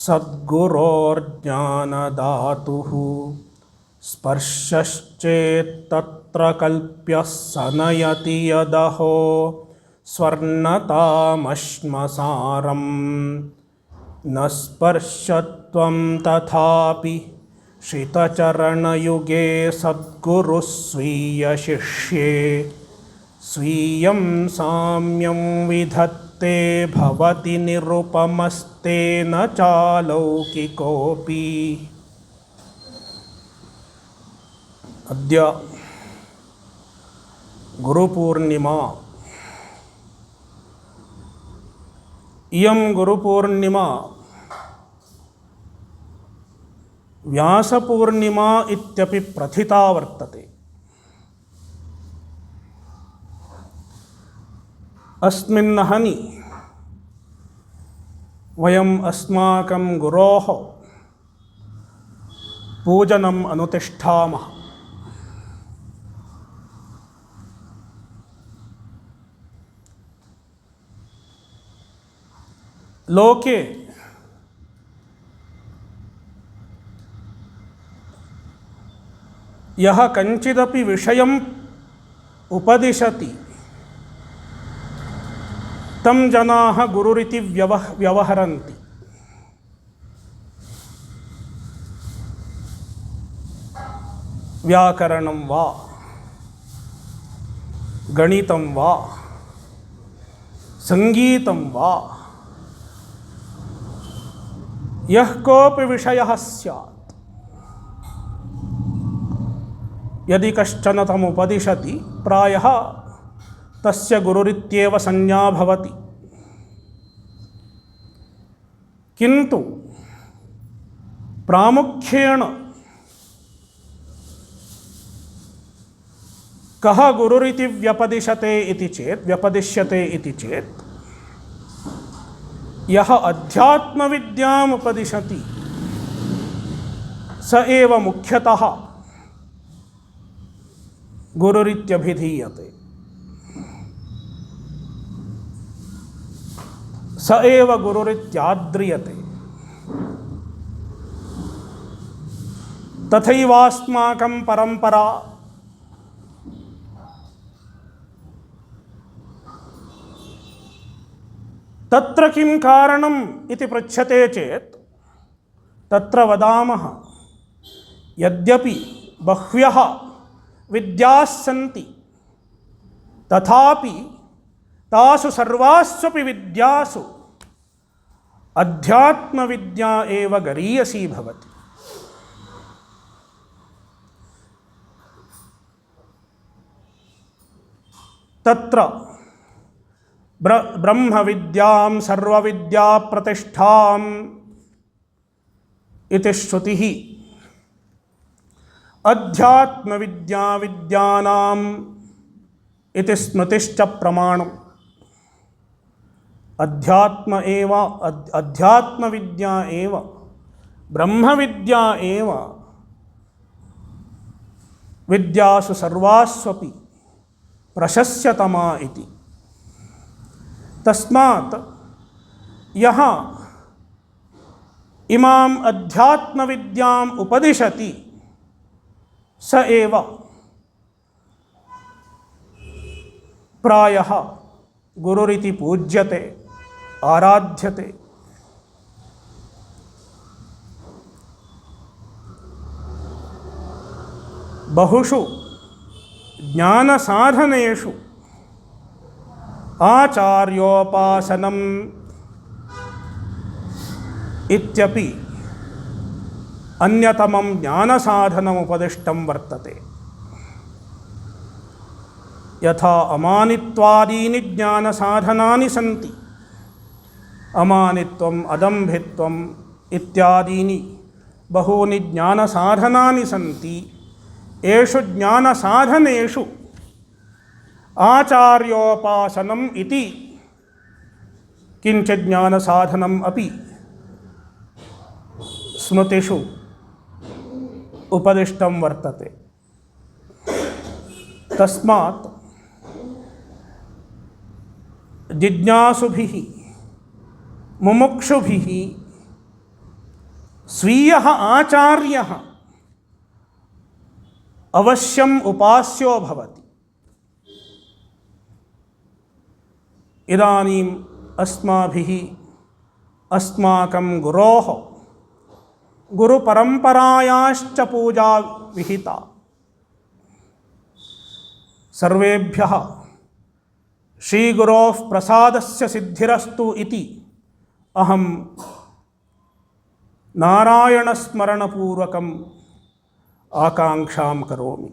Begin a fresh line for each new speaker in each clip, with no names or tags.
सद्गुरोर्ज्ञानदातुः स्पर्शश्चेत्तत्र कल्प्यः स नयति यदहो स्वर्णतामश्मसारं न स्पर्शत्वं तथापि श्रितचरणयुगे सद्गुरुः स्वीयशिष्ये स्वीयं साम्यं विधत्ते भवति निरुपमस्तेन चालौकिकोऽपि। अद्य गुरु पूर्णिमा। इयं गुरु पूर्णिमा व्यासपूर्णिमा इत्यपि प्रथिता वर्तते। अस्मिन्नहनि वयम् अस्माकं गुरोः पूजनम् अनुतिष्ठामः। लोके यः कञ्चिदपि विषयम् उपदिशति तं जनाः गुरुरिति व्यवहरन्ति। व्याकरणं वा गणितं वा संगीतं वा यः कोऽपि विषयः स्यात्, यदि कश्चन तमुपदिशति प्रायः तस्य गुरुरित्येव संज्ञा भवति। किन्तु प्रामुख्येन कः गुरुरिति व्यपदिश्यते इति चेत् यः अध्यात्मविद्याम् उपदिशति स एव मुख्यतः गुरुरित्यभिधीयते। स एव गुरुरित्याद्रियते। तथैवास्माकं परम्परा तत्र किं कारणम् इति पृच्छते चेत् तत्र वदामः, यद्यपि बह्व्यः विद्याः सन्ति तथापि तासु सर्वास्वपि विद्यासु अध्यात्मविद्या एव गरीयसी भवति। तत्र ब्रह्मविद्यां सर्वविद्याप्रतिष्ठाम् इति श्रुतिः, अध्यात्मविद्या विद्यानाम् इति स्मृतिश्च प्रमाणम्। अध्यात्मविद्या एव ब्रह्मविद्या एव विद्यासु सर्वास्वपि प्रशस्यतमा इति। तस्मात् यः इमाम् अध्यात्मविद्याम् उपदिशति स एव प्रायः गुरुरिति पूज्यते, आराध्यते। बहुषु ज्ञानसाधनेषु आचार्योपासनम् इत्यपि अन्यतमं ज्ञानसाधनमुपदिष्टं वर्तते। यथा अमानित्वादीनि ज्ञानसाधनानि सन्ति, अमानित्वम् अदम्भित्वम् इत्यादीनि बहूनि ज्ञानसाधनानि सन्ति। येषु ज्ञानसाधनेषु आचार्योपासनम् इति किञ्चित् ज्ञानसाधनम् अपि स्मृतिषु उपदिष्टं वर्तते। तस्मात् जिज्ञासुभिः मुमुक्षुभिः स्वीयः आचार्यः अवश्यम् उपास्यो भवति। इदानीम् अस्माभिः अस्माकं गुरोः गुरुपरम्परायाश्च पूजा विहिता। सर्वेभ्यः श्रीगुरोः प्रसादस्य सिद्धिरस्तु इति अहं नारायणस्मरणपूर्वकम् आकांक्षां करोमि।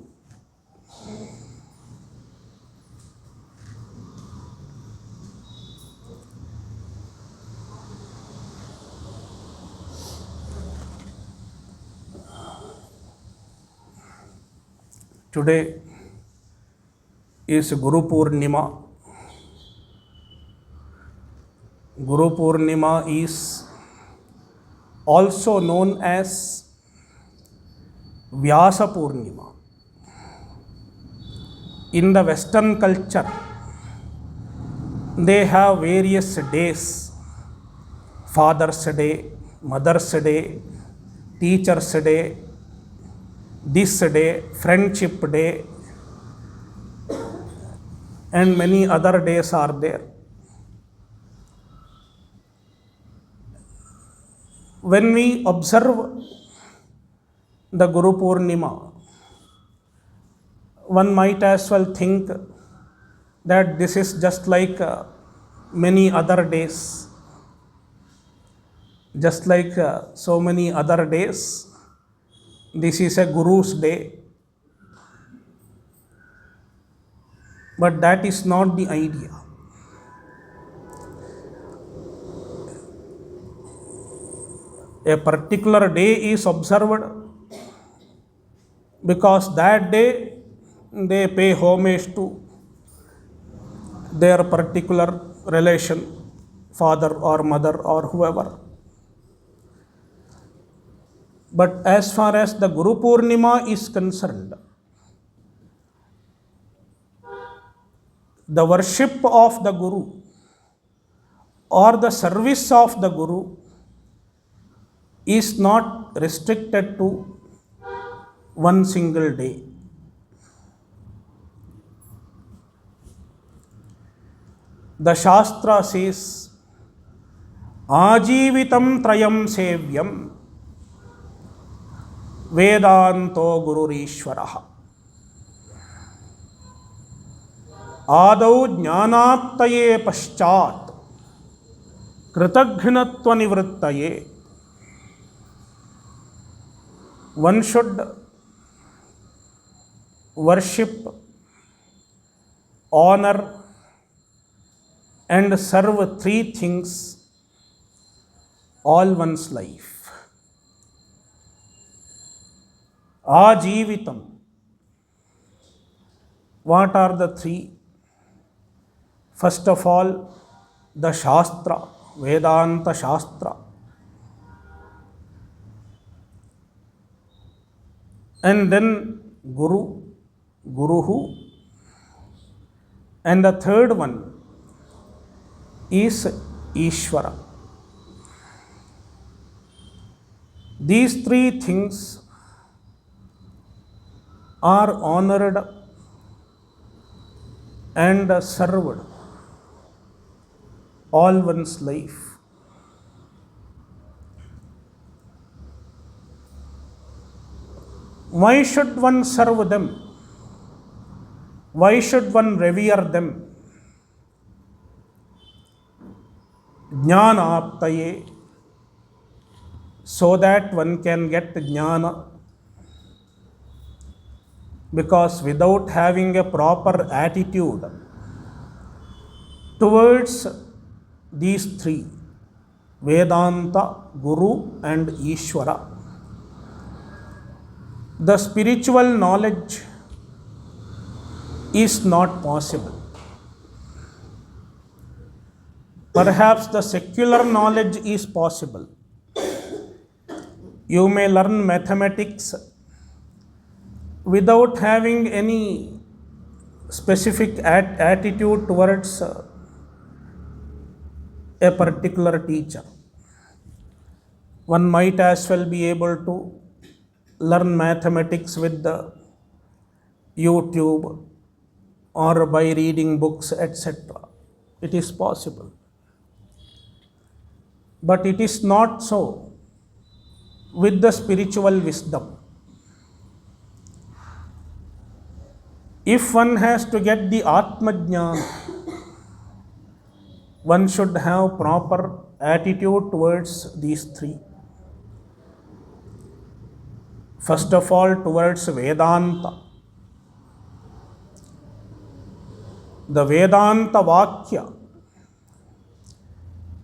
Today is Guru PoorNima. Guru PoorNima is also known as Vyasa PoorNima. In the Western culture, they have various days: Father's Day, Mother's Day, Teacher's Day, this day, Friendship Day, and many other days are there. When we observe the Guru PoorNima, one might as well think that this is just like many other days. Just like so many other days, this is a Guru's day. But that is not the idea. A particular day is observed because that day they pay homage to their particular relation, father or mother or whoever. But as far as the Guru PoorNima is concerned, the worship of the Guru or the service of the Guru is not restricted to one single day. The Shastra says, Ajivitam Trayam Sevyam Vedanto Gururishwaraha. आदौ ज्ञानाप्तये पश्चात् कृतघ्नत्व निवृत्तये. One should worship, honor, and serve three things all one's life. Ajivitam. What are the three? First of all, the Shastra, Vedanta Shastra. And then Guru, Guruhu. And the third one is Ishvara. These three things are honored and served all one's life. Why should one serve them? Why should one revere them? Jnanaptaye, so that one can get jnana. Because without having a proper attitude towards these three, Vedanta, Guru and Ishvara, the spiritual knowledge is not possible. Perhaps the secular knowledge is possible. You may learn mathematics without having any specific attitude towards a particular teacher. One might as well be able to learn mathematics with the YouTube or by reading books, etc. It is possible. But it is not so with the spiritual wisdom. If one has to get the Atma Jnana, one should have proper attitude towards these three. First of all, towards Vedanta. The Vedanta Vakya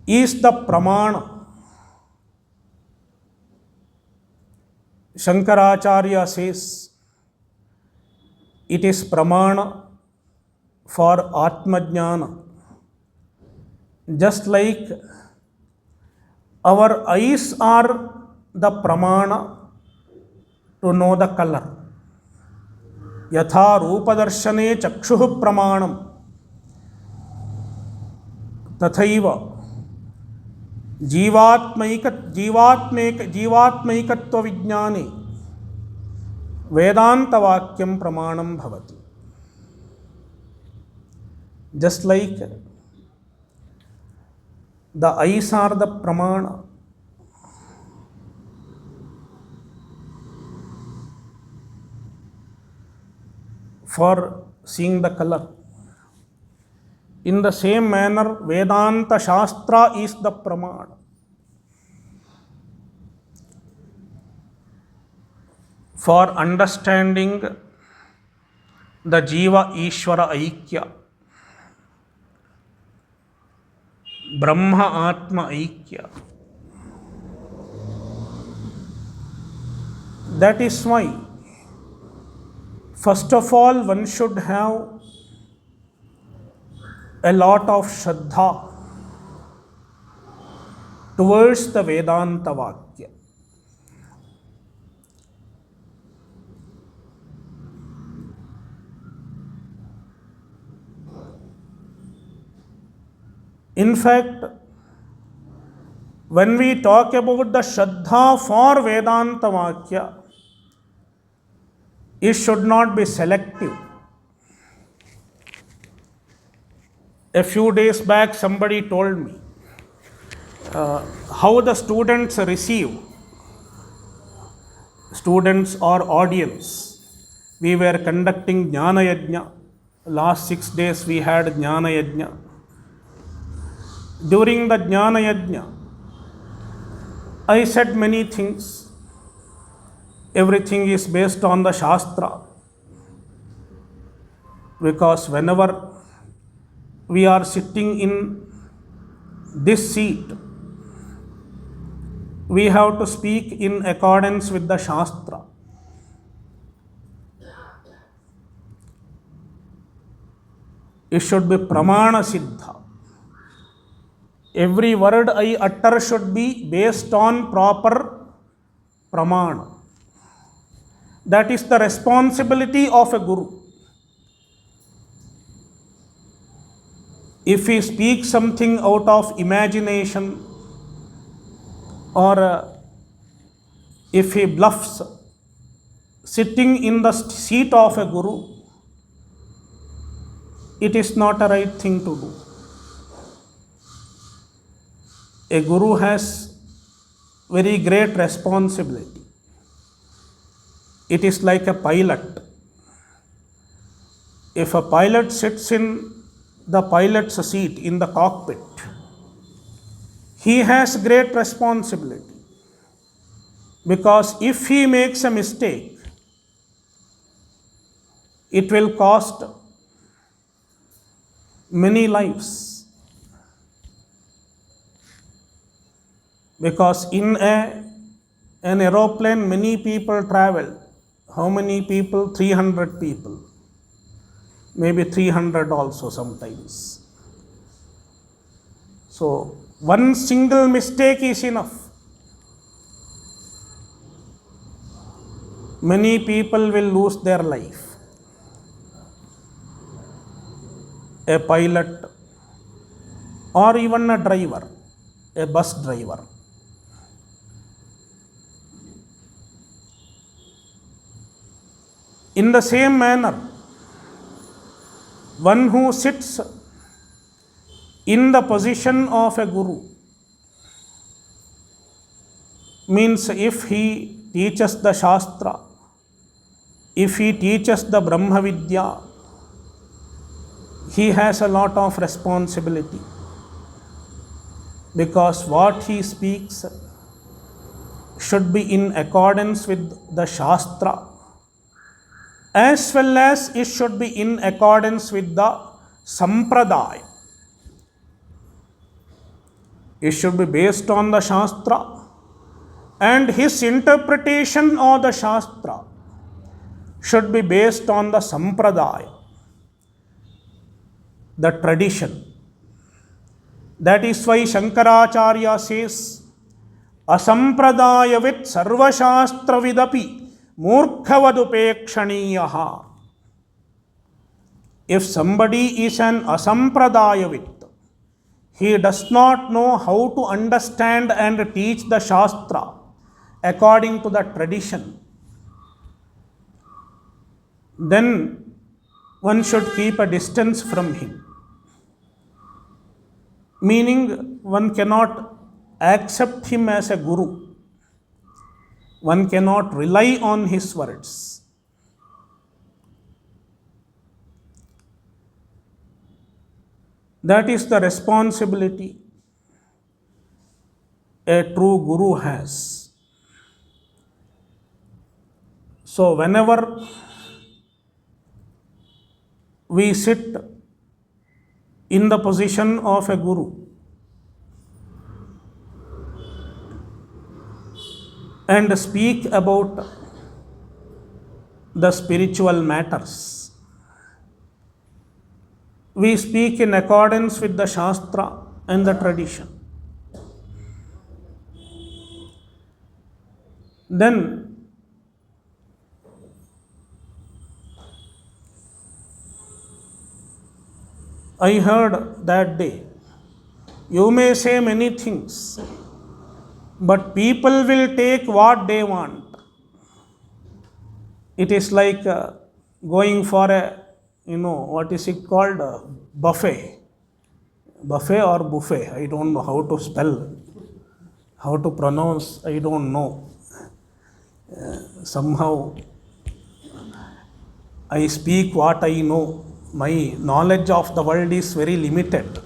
is the Pramana. Shankaracharya says it is Pramana for Atma Jnana. Just like our eyes are the Pramana to know the color. Yatha Rupadarshane Chakshuh Pramanam. Tathaiva जीवात्मैकत्व विज्ञाने वेदांत वाक्यम प्रमाणम भवति. Just like the eyes are the pramana for seeing the color, in the same manner Vedanta Shastra is the pramana for understanding the Jiva Ishvara Aikya, Brahma Atma Aikya. That is why, first of all, one should have a lot of Shraddha towards the Vedanta Vakya. In fact, when we talk about the Shraddha for Vedanta Vakya, it should not be selective. A few days back, somebody told me how the students receive, students or audience. We were conducting Jnana Yajna. Last 6 days we had Jnana Yajna. During the Jnana Yajna, I said many things. Everything is based on the Shastra. Because whenever we are sitting in this seat, we have to speak in accordance with the Shastra. It should be Pramana Siddha. Every word I utter should be based on proper Pramana. That is the responsibility of a Guru. If he speaks something out of imagination, or if he bluffs sitting in the seat of a Guru, it is not a right thing to do. A Guru has very great responsibility. It is like a pilot. If a pilot sits in the pilot's seat in the cockpit, he has great responsibility, because if he makes a mistake, it will cost many lives. Because in an aeroplane, many people travel. How many people? 300 people. Maybe 300 also sometimes. So, one single mistake is enough. Many people will lose their life. A pilot or even a driver, a bus driver. In the same manner, one who sits in the position of a guru means if he teaches the Shastra, if he teaches the Brahma Vidya, he has a lot of responsibility, because what he speaks should be in accordance with the Shastra, as well as it should be in accordance with the Sampradaya. It should be based on the Shastra, and his interpretation of the Shastra should be based on the Sampradaya, the tradition. That is why Shankaracharya says, Asampradayavit sarvashastravidapi murkhavadupekshaniyaha. If somebody is an asampradayavit, he does not know how to understand and teach the Shastra according to the tradition, then one should keep a distance from him. Meaning, one cannot accept him as a guru. One cannot rely on his words. That is the responsibility a true guru has. So, whenever we sit in the position of a guru and speak about the spiritual matters, we speak in accordance with the Shastra and the tradition. Then I heard that day, you may say many things, but people will take what they want. It is like going for a, what is it called? Buffet. Buffet or buffet? I don't know how to spell, how to pronounce, I don't know. Somehow I speak what I know. My knowledge of the world is very limited.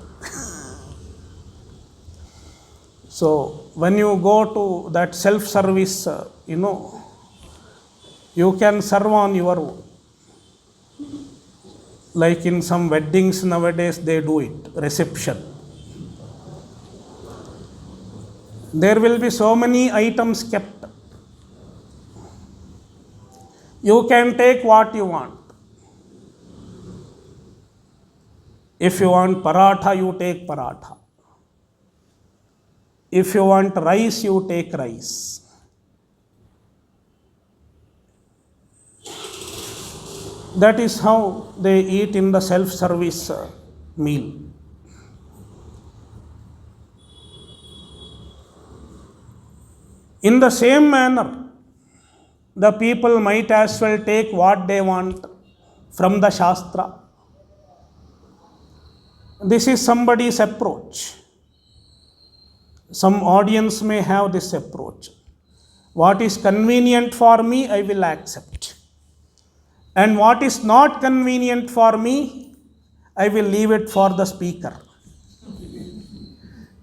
So, when you go to that self-service, you can serve on your own. Like in some weddings nowadays, they do it, reception. There will be so many items kept. You can take what you want. If you want paratha, you take paratha. If you want rice, you take rice. That is how they eat in the self-service meal. In the same manner, the people might as well take what they want from the Shastra. This is somebody's approach. Some audience may have this approach. What is convenient for me, I will accept. And what is not convenient for me, I will leave it for the speaker.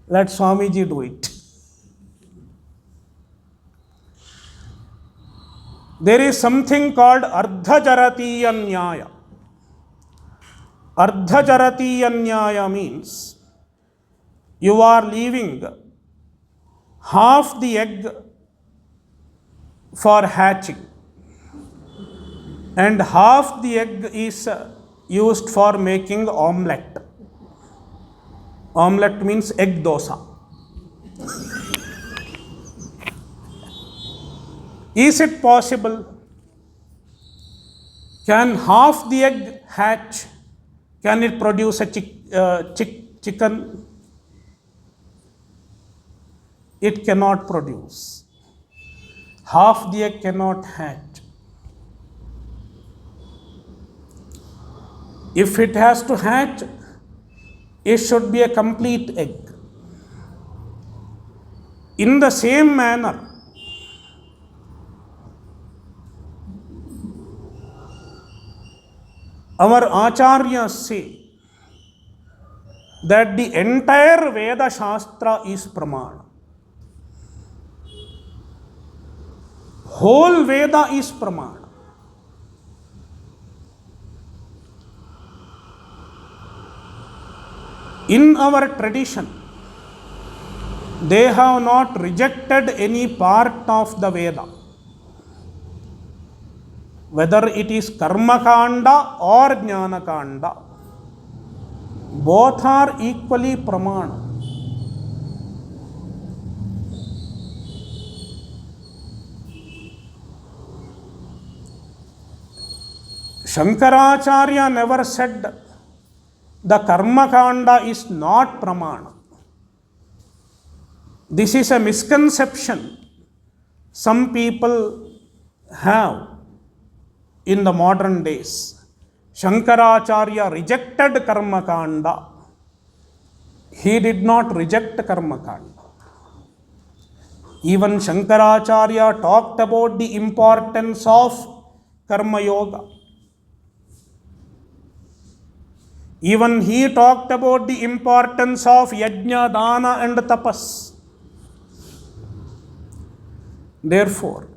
Let Swamiji do it. There is something called Ardhajaratiya Nyaya. Ardhajaratiya Nyaya means you are leaving half the egg for hatching, and half the egg is used for making omelette. Omelette means egg dosa. Is it possible? Can half the egg hatch? Can it produce a chicken? It cannot produce. Half the egg cannot hatch. If it has to hatch, it should be a complete egg. In the same manner, our acharyas say that the entire Veda Shastra is Pramana. Whole Veda is Pramana. In our tradition, they have not rejected any part of the Veda. Whether it is Karma Kanda or Jnana Kanda, both are equally Pramana. Shankaracharya never said the Karma Kanda is not Pramana. This is a misconception some people have in the modern days. Shankaracharya rejected Karma Kanda. He did not reject Karma Kanda. Even Shankaracharya talked about the importance of Karma Yoga. Even he talked about the importance of Yajna, Dana and Tapas. Therefore,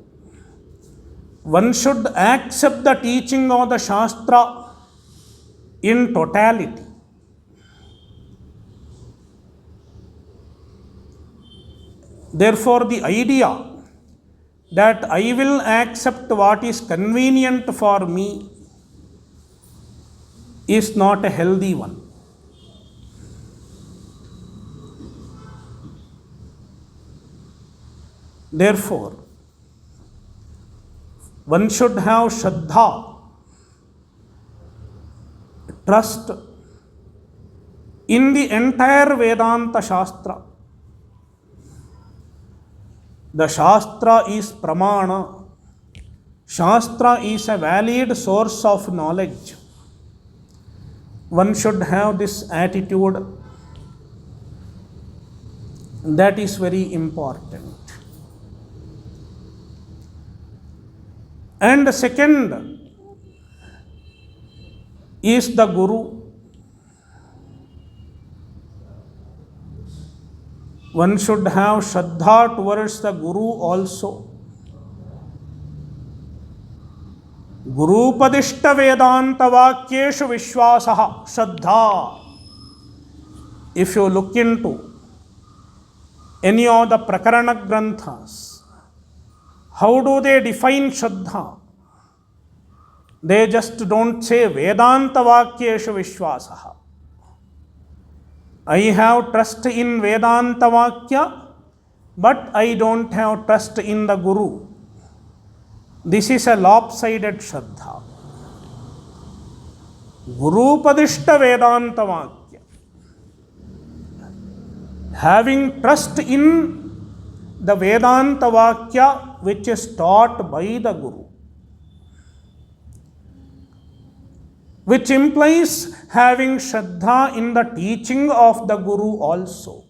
one should accept the teaching of the Shastra in totality. Therefore, the idea that I will accept what is convenient for me is not a healthy one. Therefore, one should have Shraddha, trust in the entire Vedanta Shastra. The Shastra is Pramana. Shastra is a valid source of knowledge. One should have this attitude. That is very important. And second is the Guru. One should have Shraddha towards the Guru also. Gurupadishta Vedanta Vakyeshu Vishwasaha Shraddha. If you look into any of the Prakarana Granthas, how do they define Shraddha? They just don't say Vedanta Vakyeshu Vishwasaha. I have trust in Vedanta Vakya, but I don't have trust in the Guru. This is a lopsided Shraddha. Gurupadishta Vedanta Vakya. Having trust in the Vedanta Vakya which is taught by the Guru, which implies having Shraddha in the teaching of the Guru also.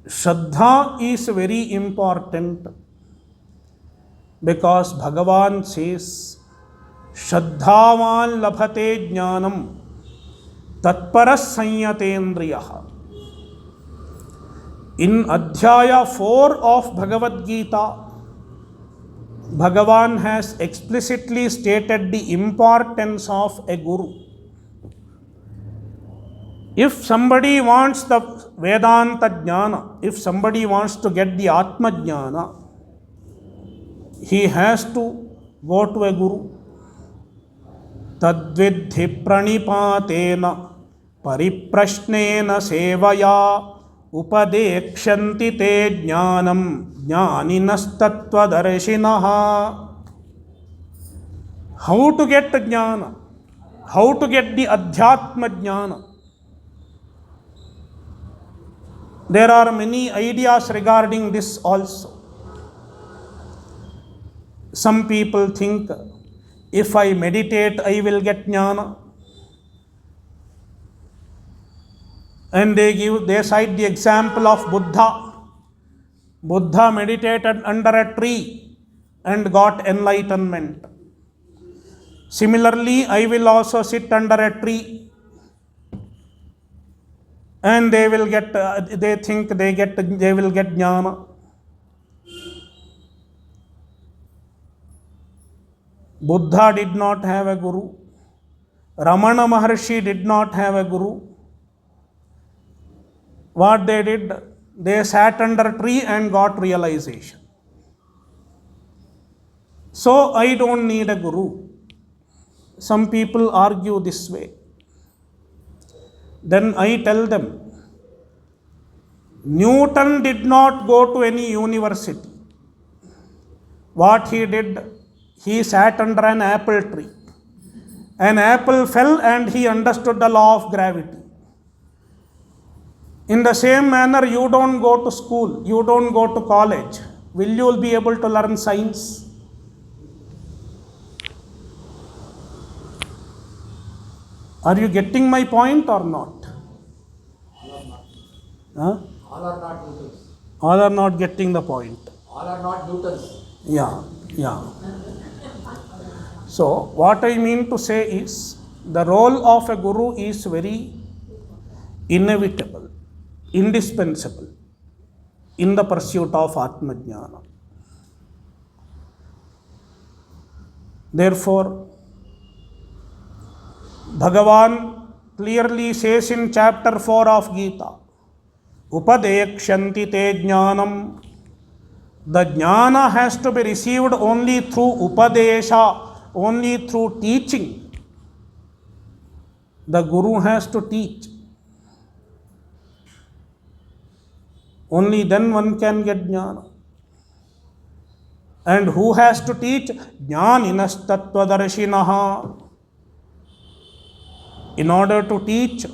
Shraddha is very important because Bhagavan says, Shraddhavan labhate jnanam tatparas sanyatendriyaha. In Adhyaya 4 of Bhagavad Gita, Bhagavan has explicitly stated the importance of a Guru. If somebody wants the Vedanta Jnana, if somebody wants to get the Atma Jnana, he has to go to a Guru. Tadvidhi pranipatena pariprashnena sevaya upadekshanti te jnanam jnaninastattvadarshinaha. How to get jnana? How to get the Adhyatma Jnana? There are many ideas regarding this also. Some people think if I meditate, I will get jnana. And they cite the example of Buddha. Buddha meditated under a tree and got enlightenment. Similarly, I will also sit under a tree and they will get, they think they will get jnana. Buddha did not have a guru. Ramana Maharshi did not have a guru. What they did, they sat under a tree and got realization. So I don't need a guru. Some people argue this way. Then I tell them, Newton did not go to any university. What he did, he sat under an apple tree. An apple fell and he understood the law of gravity. In the same manner, you don't go to school, you don't go to college. Will you be able to learn science? Are you getting my point or not? Huh?
All are not Newtons.
All are not getting the point.
All are not Newtons.
Yeah. So, what I mean to say is, the role of a guru is very inevitable, indispensable in the pursuit of Atma Jnana. Therefore, Bhagavan clearly says in chapter 4 of Gita, Upadekshanti te jnanam. The jnana has to be received only through upadesha, only through teaching. The guru has to teach. Only then one can get jnana. And who has to teach? Jnaninas tattvadarshinaha. In order to teach,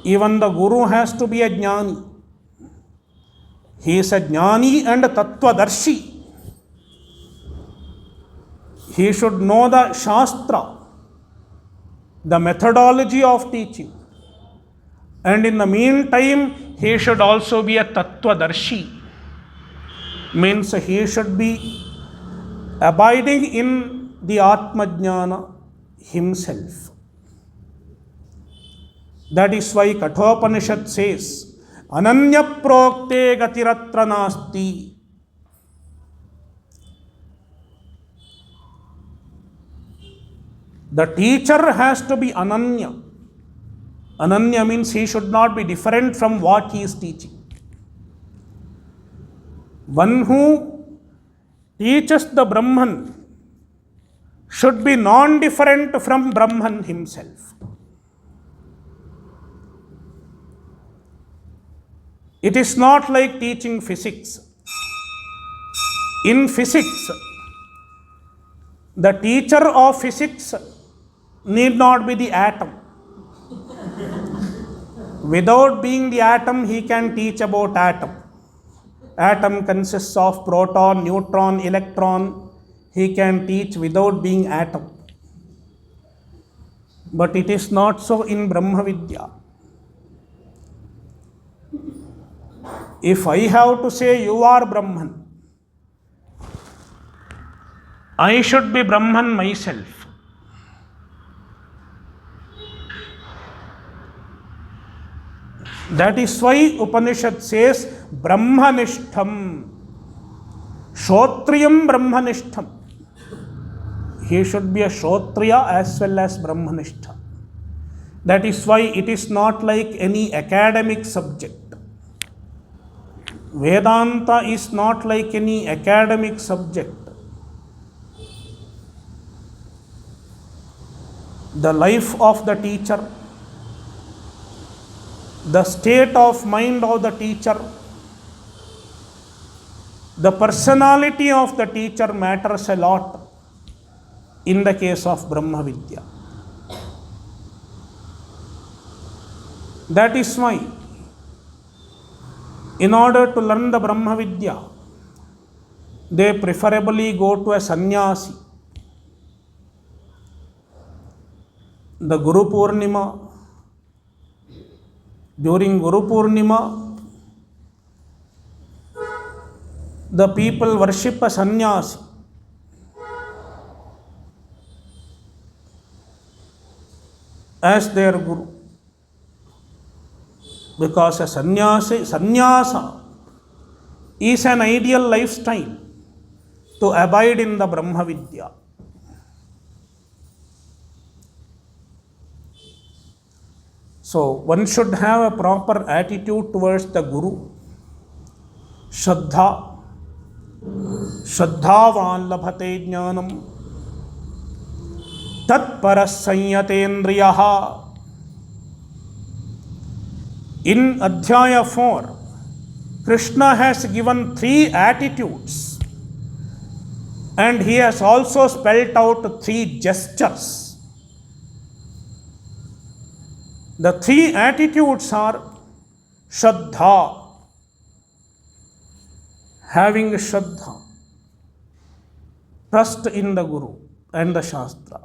even the guru has to be a jnani. He is a jnani and a tattvadarshi. He should know the shastra, the methodology of teaching. And in the meantime, he should also be a tattvadarshi. Means he should be abiding in the Atma Jnana himself. That is why Kathopanishad says, Ananya prokte gatiratra nasti. The teacher has to be Ananya. Ananya means he should not be different from what he is teaching. One who teaches the Brahman should be non-different from Brahman himself. It is not like teaching physics. In physics, the teacher of physics need not be the atom. Without being the atom, he can teach about atom. Atom consists of proton, neutron, electron. He can teach without being atom. But it is not so in Brahma Vidya. If I have to say you are Brahman, I should be Brahman myself. That is why Upanishad says Brahmanishtham, Shotriyam Brahmanishtham. He should be a Shotriya as well as Brahmanistha. That is why it is not like any academic subject. Vedanta is not like any academic subject. The life of the teacher, the state of mind of the teacher, the personality of the teacher matters a lot in the case of Brahma Vidya. That is why In order to learn the Brahma Vidya, they preferably go to a sannyasi. The Guru PoorNima, during Guru PoorNima, the people worship a sannyasi. As their Guru. Because a sannyasa is an ideal lifestyle to abide in the Brahma Vidya. So one should have a proper attitude towards the Guru. Shraddhavan labhate jnanam tatparas sanyatendriyaha. In Adhyaya 4, Krishna has given 3 attitudes, and he has also spelt out 3 gestures. The 3 attitudes are Shraddha, having Shraddha, trust in the Guru and the Shastra,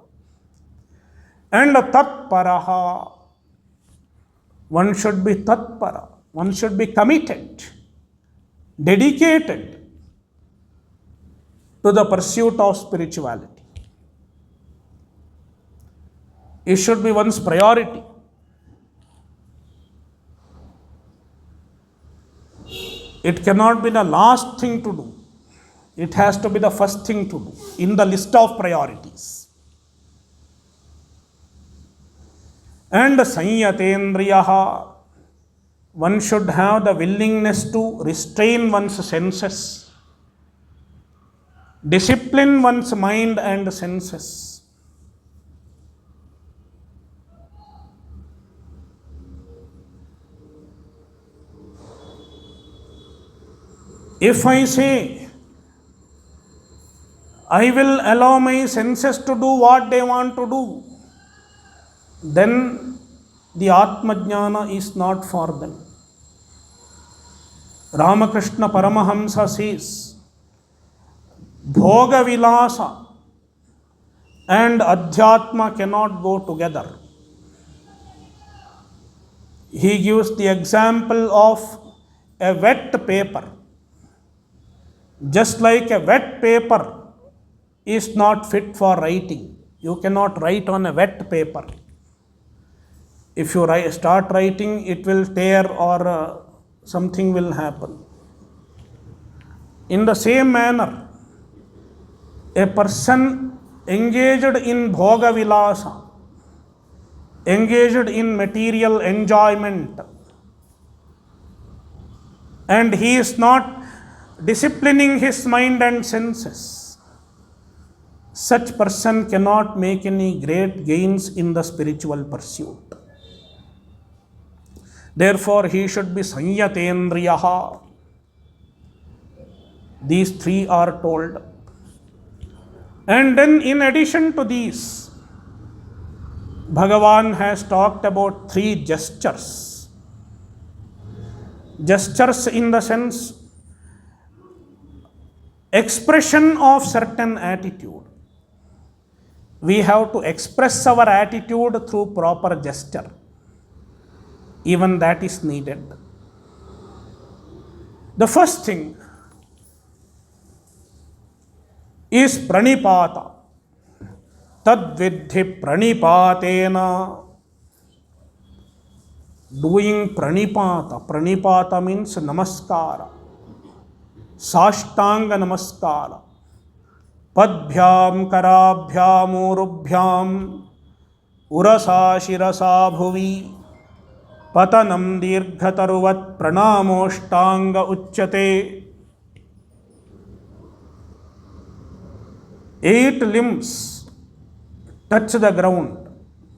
and Tatparaha. One should be tatpara, one should be committed, dedicated to the pursuit of spirituality. It should be one's priority. It cannot be the last thing to do. It has to be the first thing to do in the list of priorities. And sanyatendriyaha, one should have the willingness to restrain one's senses, discipline one's mind and senses. If I say, I will allow my senses to do what they want to do, then the Atma Jnana is not for them. Ramakrishna Paramahamsa says, Bhoga Vilasa and Adhyatma cannot go together. He gives the example of a wet paper. Just like a wet paper is not fit for writing. You cannot write on a wet paper. If you start writing, it will tear or something will happen. In the same manner, a person engaged in bhoga vilasa, engaged in material enjoyment, and he is not disciplining his mind and senses, such person cannot make any great gains in the spiritual pursuit. Therefore, he should be sanyatendriyaha. These 3 are told. And then in addition to these, Bhagavan has talked about 3 gestures. Gestures in the sense, expression of certain attitude. We have to express our attitude through proper gesture. Even that is needed. The first thing is pranipata. Tadvidhi pranipatena. Doing pranipata. Pranipata means namaskara. Sashtanga namaskara. Padbhyam karabhyam urubhyam urasa shirasa bhuvi patanam dirghataruvat pranamoshtanga uchyate. 8 limbs touch the ground.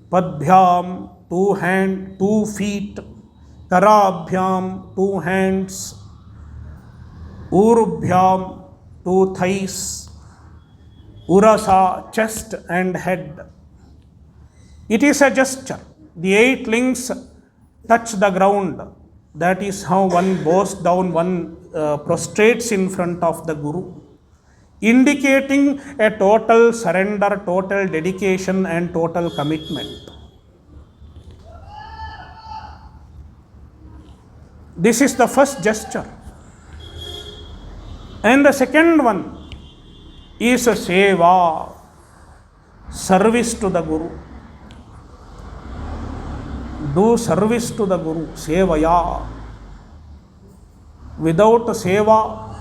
Padbhyam, 2 hands, 2 feet. Karabhyam, 2 hands. Urubhyam, 2 thighs. Urasa, chest and head. It is a gesture. The 8 limbs touch the ground. That is how one bows down, one prostrates in front of the Guru, indicating a total surrender, total dedication, and total commitment. This is the first gesture. And the second one is a seva, service to the Guru. Do service to the Guru, sevaya. Without seva,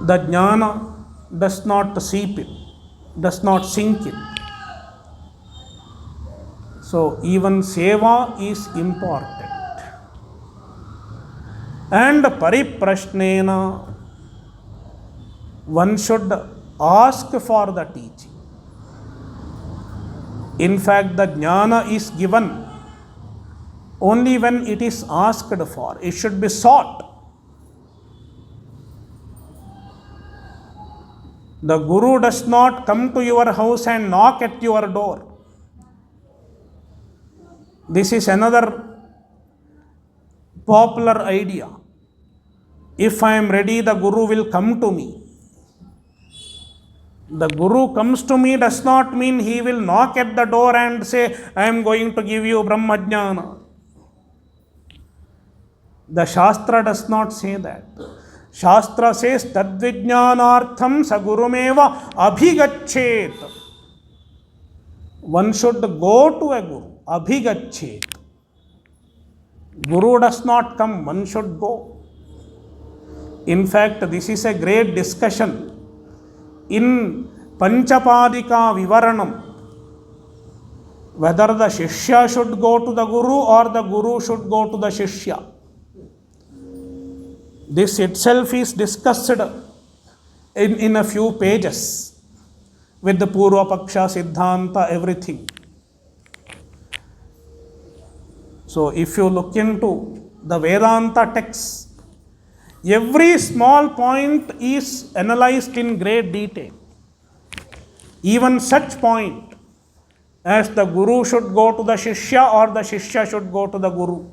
the jnana does not seep in, does not sink in. So even seva is important. And pariprashnena, one should ask for the teaching. In fact, the jnana is given only when it is asked for. It should be sought. The Guru does not come to your house and knock at your door. This is another popular idea. If I am ready, the Guru will come to me. The Guru comes to me does not mean he will knock at the door and say, I am going to give you Brahmajnana. The Shastra does not say that. Shastra says, Tadvijnanartham sagurumeva abhigachet. One should go to a Guru, abhigachet. Guru does not come, one should go. In fact, this is a great discussion in Panchapadika Vivaranam, whether the Shishya should go to the Guru or the Guru should go to the Shishya. This itself is discussed in a few pages with the Purva Paksha, Siddhanta, everything. So if you look into the Vedanta texts, every small point is analyzed in great detail. Even such point as the Guru should go to the Shishya or the Shishya should go to the Guru.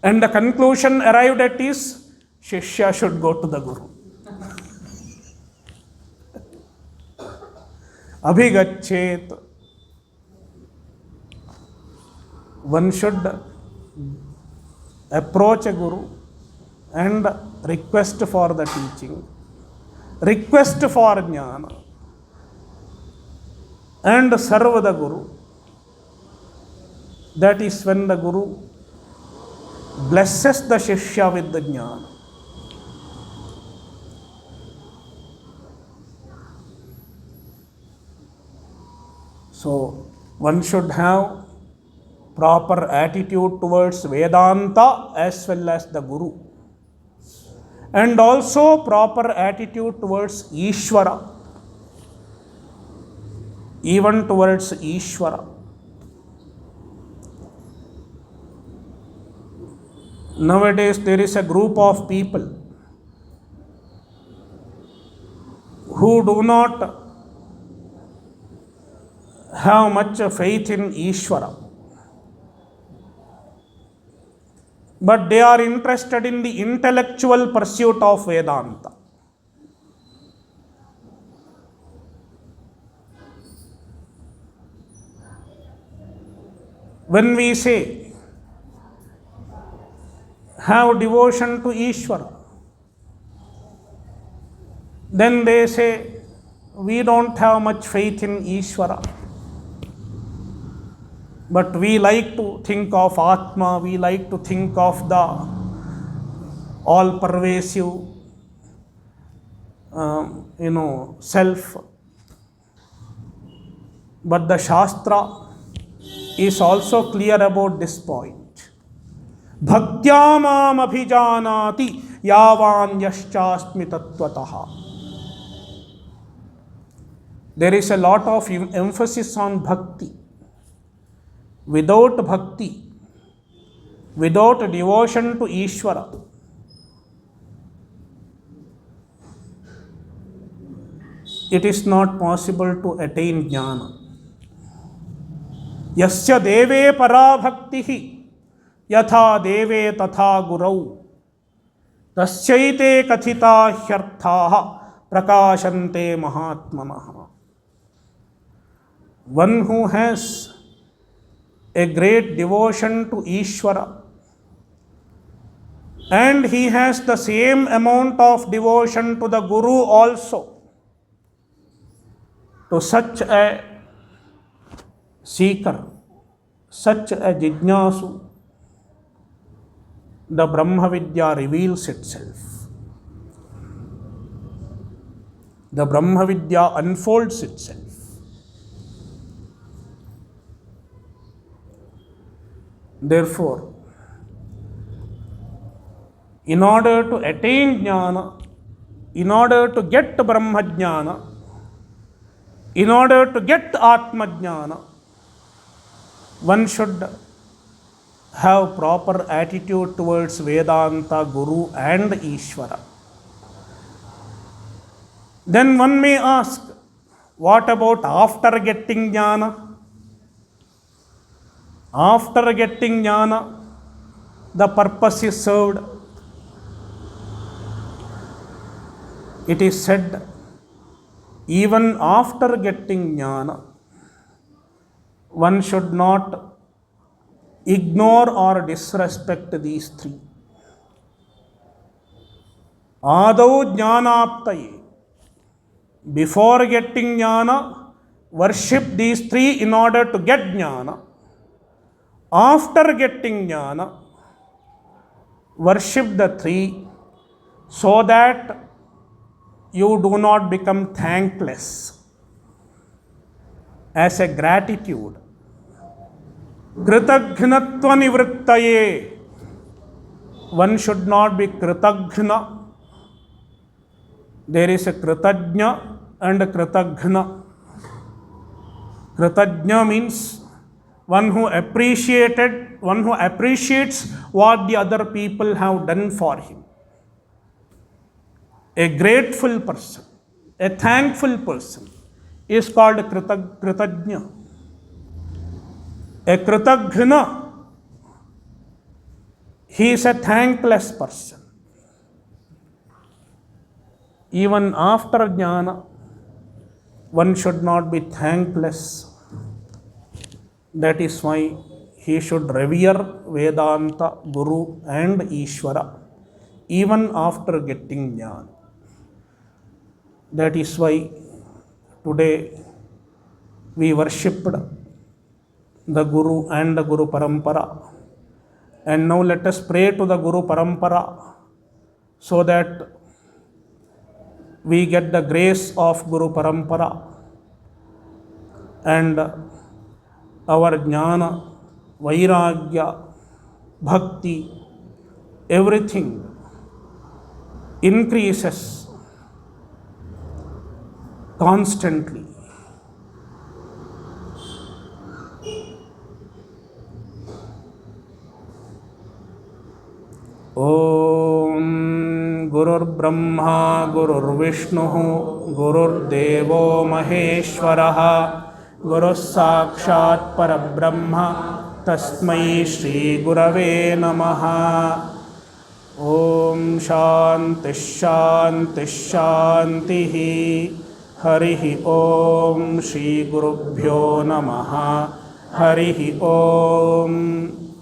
And the conclusion arrived at is Shishya should go to the Guru. Abhigachet. One should approach a Guru and request for the teaching, request for jnana, and serve the Guru. That is when the Guru blesses the Shishya with the jnana. So one should have proper attitude towards Vedanta as well as the Guru, and also proper attitude towards Ishvara, even towards Ishvara. Nowadays there is a group of people who do not have much faith in Ishvara, but they are interested in the intellectual pursuit of Vedanta. When we say, have devotion to Ishvara, then they say, we don't have much faith in Ishvara, but we like to think of Atma, we like to think of the all-pervasive, self. But the Shastra is also clear about this point. Bhaktya mam abhijanati yavan yaschasmi tattvataha. There is a lot of emphasis on bhakti. Without bhakti, without devotion to Ishvara, it is not possible to attain jnana. यस्य देवे परा भक्तिः यथा देवे तथा गुरौ तस्यैते कथिता ह्यर्थाः प्रकाशन्ते महात्मनः. One who has a great devotion to Ishvara and he has the same amount of devotion to the Guru also, to such a seeker, such a jijnasu, the Brahma Vidya reveals itself. The Brahma Vidya unfolds itself. Therefore, in order to attain jnana, in order to get Brahma jnana, in order to get Atma jnana, one should have proper attitude towards Vedanta, Guru and Ishvara. Then one may ask, what about after getting jnana? After getting jnana, the purpose is served. It is said, even after getting jnana, one should not ignore or disrespect these three. Adau jnanaptaye. Before getting jnana, worship these three in order to get jnana. After getting jnana, worship the three so that you do not become thankless. As a gratitude. Kritaghnatva nivrittaye. One should not be kritagna. There is a kritagna and a kritagna. Kritagna means one who appreciates what the other people have done for him. A grateful person, a thankful person is called kritagna. A kritagna, he is a thankless person. Even after jnana, one should not be thankless. That is why he should revere Vedanta, Guru and Ishvara even after getting jnana. That is why today we worshipped the Guru and the Guru Parampara. And now let us pray to the Guru Parampara so that we get the grace of Guru Parampara and our jnana, vairagya, bhakti, everything increases constantly. Om Gurur Brahma Gurur Vishnu Gurur Devo Maheshwaraha Guru Sakshat Parabrahma Tasmai Sri Gurave Namaha. Om Shanti Shanti Shantihi. Harihi Om Sri Gurubhyo Namaha. Harihi Om.